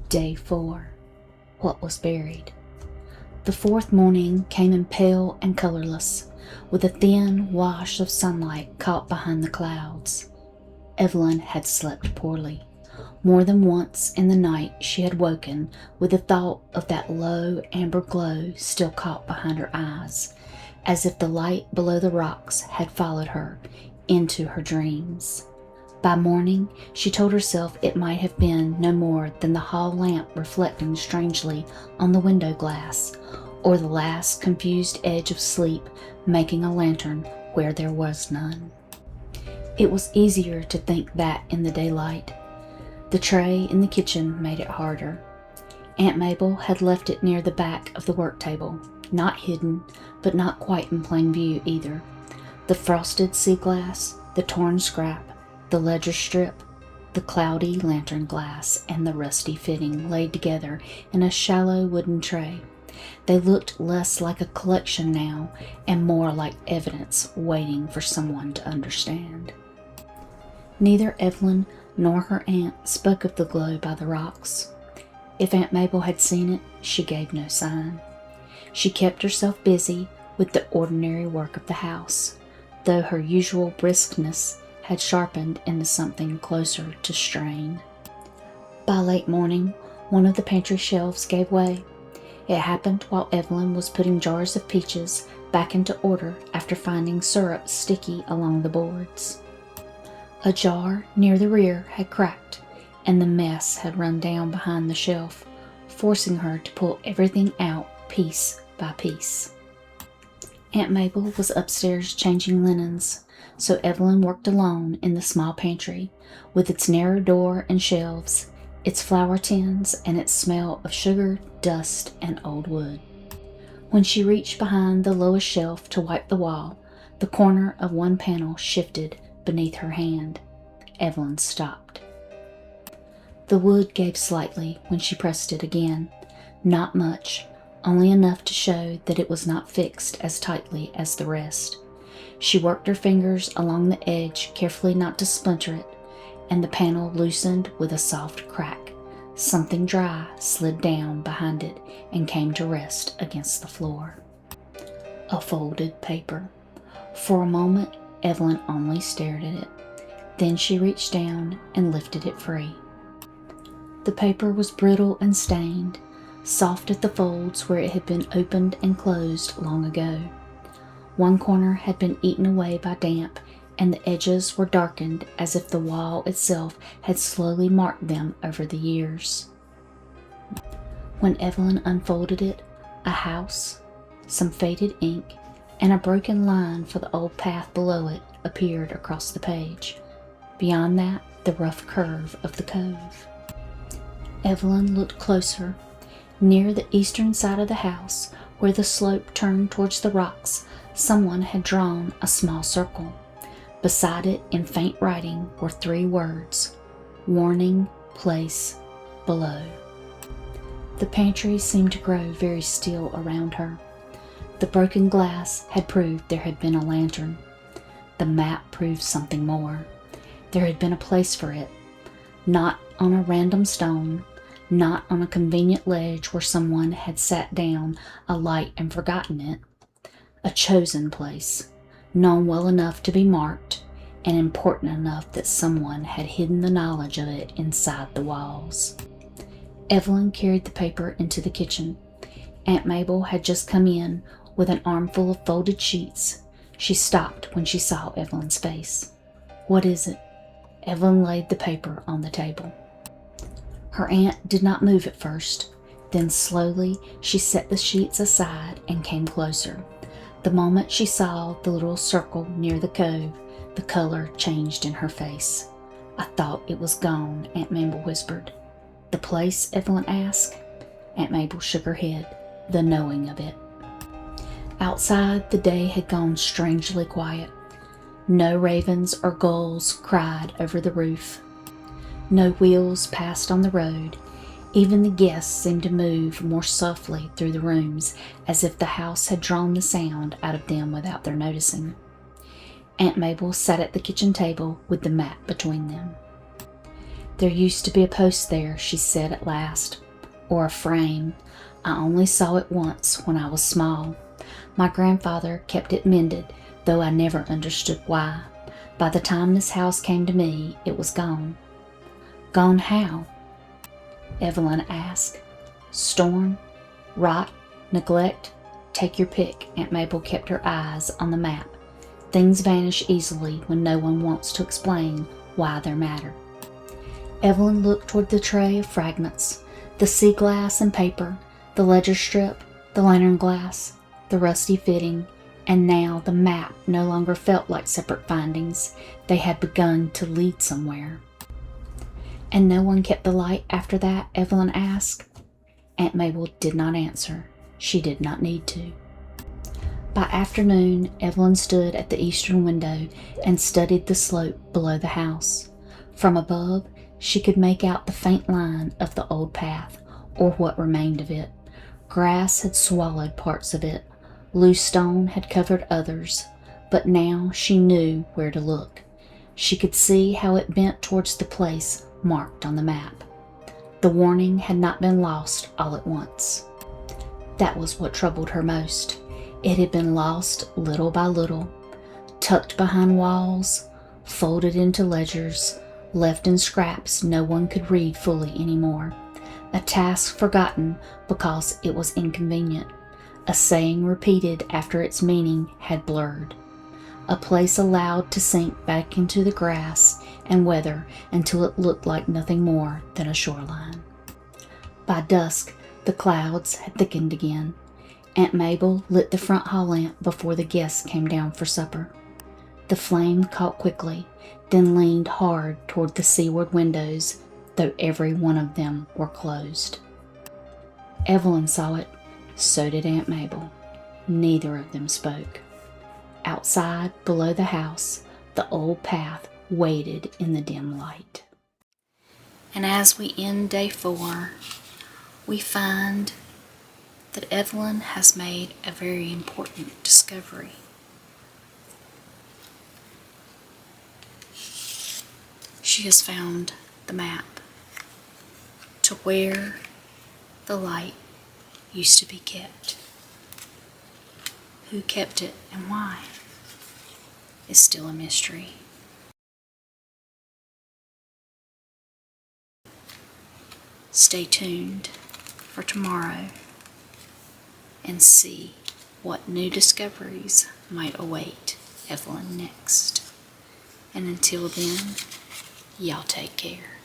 Day 4. What was buried? The fourth morning came in pale and colorless, with a thin wash of sunlight caught behind the clouds. Evelyn had slept poorly. More than once in the night she had woken with the thought of that low amber glow still caught behind her eyes, as if the light below the rocks had followed her into her dreams. By morning, she told herself it might have been no more than the hall lamp reflecting strangely on the window glass, or the last confused edge of sleep making a lantern where there was none. It was easier to think that in the daylight. The tray in the kitchen made it harder. Aunt Mabel had left it near the back of the work table, not hidden, but not quite in plain view either. The frosted sea glass, the torn scrap, the ledger strip, the cloudy lantern glass, and the rusty fitting laid together in a shallow wooden tray. They looked less like a collection now and more like evidence waiting for someone to understand. Neither Evelyn nor her aunt spoke of the glow by the rocks. If Aunt Mabel had seen it, she gave no sign. She kept herself busy with the ordinary work of the house, though her usual briskness had sharpened into something closer to strain. By late morning, one of the pantry shelves gave way. It happened while Evelyn was putting jars of peaches back into order after finding syrup sticky along the boards. A jar near the rear had cracked, and the mess had run down behind the shelf, forcing her to pull everything out piece by piece. Aunt Mabel was upstairs changing linens, so Evelyn worked alone in the small pantry, with its narrow door and shelves, its flour tins, and its smell of sugar, dust, and old wood. When she reached behind the lowest shelf to wipe the wall, the corner of one panel shifted beneath her hand. Evelyn stopped. The wood gave slightly when she pressed it again. Not much, only enough to show that it was not fixed as tightly as the rest. She worked her fingers along the edge carefully not to splinter it, and the panel loosened with a soft crack. Something dry slid down behind it and came to rest against the floor. A folded paper. For a moment, Evelyn only stared at it. Then she reached down and lifted it free. The paper was brittle and stained, soft at the folds where it had been opened and closed long ago. One corner had been eaten away by damp, and the edges were darkened as if the wall itself had slowly marked them over the years. When Evelyn unfolded it, a house, some faded ink, and a broken line for the old path below it appeared across the page. Beyond that, the rough curve of the cove. Evelyn looked closer. Near the eastern side of the house, where the slope turned towards the rocks, someone had drawn a small circle. Beside it, in faint writing, were 3 words: warning, place, below. The pantry seemed to grow very still around her. The broken glass had proved there had been a lantern. The map proved something more. There had been a place for it, not on a random stone, not on a convenient ledge where someone had sat down a light and forgotten it. A chosen place, known well enough to be marked, and important enough that someone had hidden the knowledge of it inside the walls. Evelyn carried the paper into the kitchen. Aunt Mabel had just come in with an armful of folded sheets. She stopped when she saw Evelyn's face. "What is it?" Evelyn laid the paper on the table. Her aunt did not move at first. Then slowly she set the sheets aside and came closer. The moment she saw the little circle near the cove, the color changed in her face. "I thought it was gone," Aunt Mabel whispered. "The place?" Evelyn asked. Aunt Mabel shook her head, the knowing of it. Outside, the day had gone strangely quiet. No ravens or gulls cried over the roof. No wheels passed on the road. Even the guests seemed to move more softly through the rooms, as if the house had drawn the sound out of them without their noticing. Aunt Mabel sat at the kitchen table with the map between them. "There used to be a post there," she said at last, "or a frame. I only saw it once when I was small. My grandfather kept it mended, though I never understood why. By the time this house came to me, it was gone." "Gone how?" Evelyn asked. "Storm, rot, neglect. Take your pick." Aunt Mabel kept her eyes on the map. "Things vanish easily when no one wants to explain why they matter." Evelyn looked toward the tray of fragments, the sea glass and paper, the ledger strip, the lantern glass, the rusty fitting, and now the map no longer felt like separate findings. They had begun to lead somewhere. "And no one kept the light after that?" Evelyn asked. Aunt Mabel did not answer. She did not need to. By afternoon, Evelyn stood at the eastern window and studied the slope below the house. From above, she could make out the faint line of the old path, or what remained of it. Grass had swallowed parts of it. Loose stone had covered others, but now she knew where to look. She could see how it bent towards the place marked on the map. The warning had not been lost all at once. That was what troubled her most. It had been lost little by little, tucked behind walls, folded into ledgers, left in scraps no one could read fully anymore. A task forgotten because it was inconvenient. A saying repeated after its meaning had blurred. A place allowed to sink back into the grass and weather until it looked like nothing more than a shoreline. By dusk, the clouds had thickened again. Aunt Mabel lit the front hall lamp before the guests came down for supper. The flame caught quickly, then leaned hard toward the seaward windows, though every one of them were closed. Evelyn saw it. So did Aunt Mabel. Neither of them spoke. Outside, below the house, the old path waited in the dim light. And as we end day 4, we find that Evelyn has made a very important discovery. She has found the map to where the light used to be kept. Who kept it and why is still a mystery. Stay tuned for tomorrow and see what new discoveries might await Evelyn next. And until then, y'all take care.